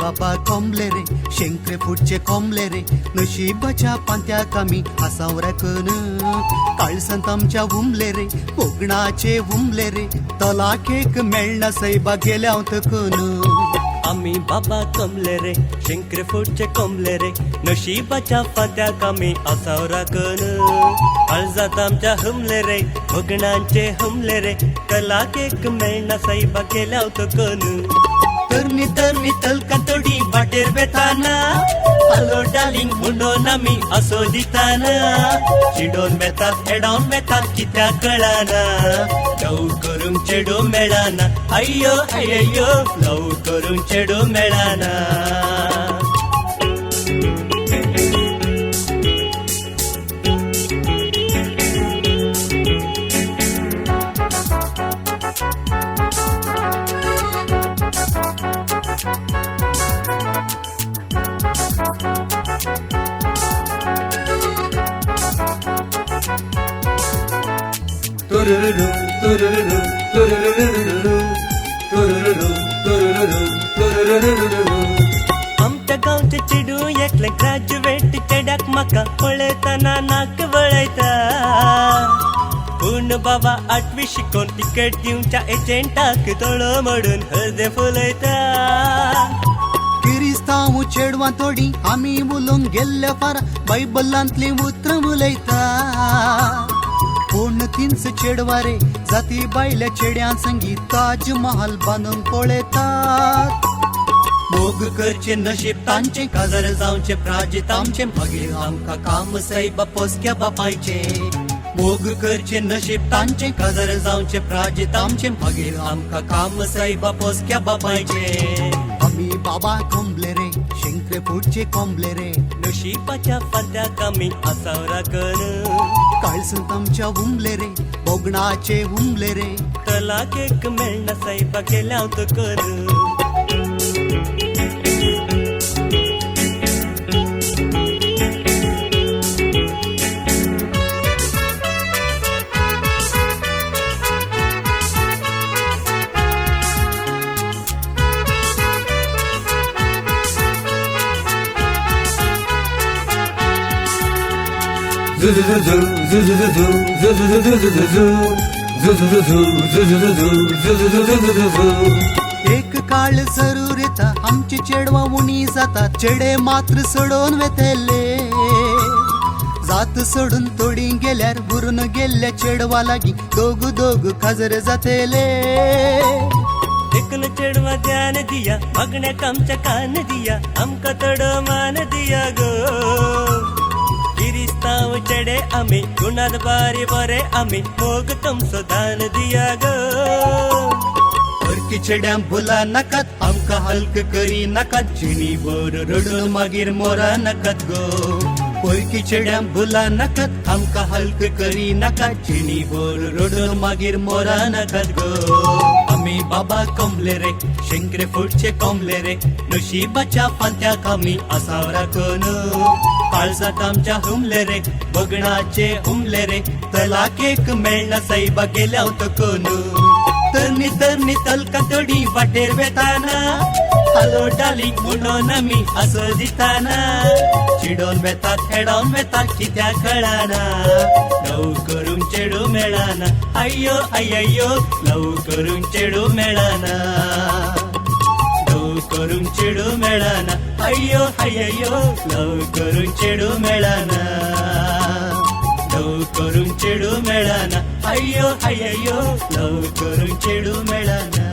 बाबा कोंबले रे शेंकरे फुटचे कोंबले रे नशिबाच्या पांत्या कामी असाव रकन काळसंत आमच्या उमले रे कोकणाचे उमले रे तलाकेक मेळना सैबा गेल्या तकन आम्ही बाबा कमले रे शेंकरे फुटचे कोंबले रे नशिबाच्या पात्या कामी असाव राखण काळजात आमच्या हमले रे भगणांचे हमले रे कलाकेक मेळना साईबा गेल्या तकन तरणी तरणी तलका तोडी वाटेर बेताना हॅलो डार्लिंग म्हणून आम्ही असो दिताना चिडोन बेतात एडावन बेतात कित्या कळाना लव करून चेडो मेळाना अय्यो अय्यो लव करून चेडो मेळाना आमच्या गावचे चिडू एकले ग्रॅज्युएट चेड्याक म्हाका पळयतना नाक वळयता पूण बाबा 8वी शिकोन तिकेट दिवच्या एजंटाक दोळो मोडून हृदय फुलयता किरिस्तांव चेडवां तोडी आमी उलोवंक गेल्ले फार बायबलांतली उतरां उलयता पूण तिंच चेडवारे जाती बायल्या चेड्यां संगी ताज महाल बांदून पळयतात मोग करचे नशीब तांचे काजार जावचे प्राजीत आमचे मागीर आमकां काम सैबा पोसक्या बापायचे मोग करचे नशीब तांचे काजार जावचे प्राजीत आमचे मागीर आमकां काम सैबा पोसक्या बापायचे आमी बाबा कोंबले रे शेंकरे फुटचे कोंबले रे नशिबाच्या पात्या कामी असाव राखण काळसंत आमच्या उमले रे बोगणाचे उमले रे तलाकेक मेळना साईबा गेल्या तकन एक काळ जरूर येता आमची चेडवा उणी जातात चेडे मात्र सोडून वेतेले जात सोडून तोडी गेल्यार बुरून गेल्ल्या चेडवा लागी दोग दोग खाजर जातेले एकन चेडवा ध्यान दिया मागण्याक आमच्या कान दिया आमका तडो मान दिया गो किरिस्तांव चेडे आम्ही गुणात बारी बरे आम्ही मोग तुमचो दान दिया गो परकी चेड्यां भुला नाकात आमकां हल्क करी नाकात जिणी बोर रडून मागीर मोरा नाकात गो परकी चेड्यां भुला नाकात आमकां हल्क करी नाकात जिणी बोर रडून मागीर मोरा नाकात गो आमी बाबा कोंबले रे शेंकरे फुटचे कोंबले रे नशिबाच्या पांत्याक आमी असाव राखन काळजात आमच्या हुमले रे बगणाचे हुमले रे तलाकेक मेळना साईबा गेल्या तकन तरणी तरणी तलका तोडी वाटेर वेताना हॅलो डार्लिंग म्हणून आमी असो दिताना चिडोन वेतात हेडोन वेतात कित्या कळाना लव करून चेडू मेळाना अय्यो अय्यो लव करून चेडू मेळाना लव करून चेडू मेळाना अय्यो अय्यो लव करून चेडू मेळाना लव करून चेडू मेळाना अय्यो अय्यो लव करून चेडू मेळाना